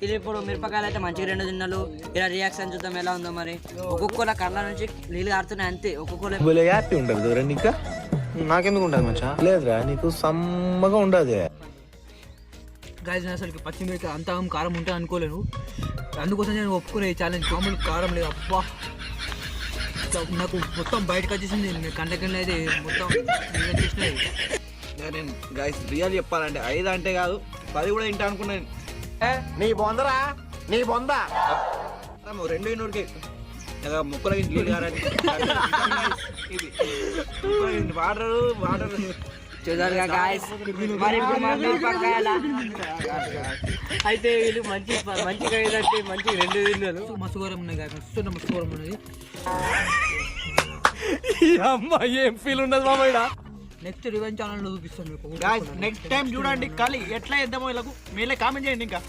ఇది ఇప్పుడు మిరపకాయలు అయితే మంచిగా 2 తిన్నాలు. ఇలా రియాక్షన్ చూద్దాం ఎలా ఉందో. మరి ఒక్కొక్కల కళ్ళ నుంచి నీళ్ళు కారుతున్నాయి అంతే. ఒక్కొక్కరు హ్యాపీ ఉండదు దూరం ఇంకా నాకెందుకు ఉండదు మంచిగా లేదురా నీకు సమ్మగా ఉండదు. గాయస్ అసలు పచ్చిమిరపకాయ అంత కారం ఉంటుంది అనుకోలేను. అందుకోసం నేను ఒప్పుకునే ఛాలెంజ్. మామూలు కారం లేదు అబ్బా. నాకు మొత్తం బయటకు వచ్చేసింది కంటకెళ్ళి అయితే మొత్తం నేను గైస్ రియల్ చెప్పాలంటే 5 అంటే కాదు 10 కూడా తింటా అనుకున్నాను. నీ బొందరా నీ బొంద 2 ఇన్నూరుకి ముక్కలకి నీళ్ళు కారండి. వాటర్ వాటర్ చూసారుగా గాయస్. మరి ఇప్పుడు మా మిరపకాయల అయితే వీళ్ళు మంచిగా ఏదంటే మంచి 2 తిన్నాలు. మస్తు ఘోరం ఉన్నాయి గాయస్. మస్తు ఘోరం ఉన్నది. అమ్మాయి ఏం ఫీల్ ఉండదు మామయ్య. నెక్స్ట్ రివెంజ్ ఛానల్లో చూపిస్తాను మీకు. నెక్స్ట్ టైం చూడండి. ఖాళీ ఎట్లా చేద్దామో వీళ్ళకు మీరే కామెంట్ చేయండి. ఇంకా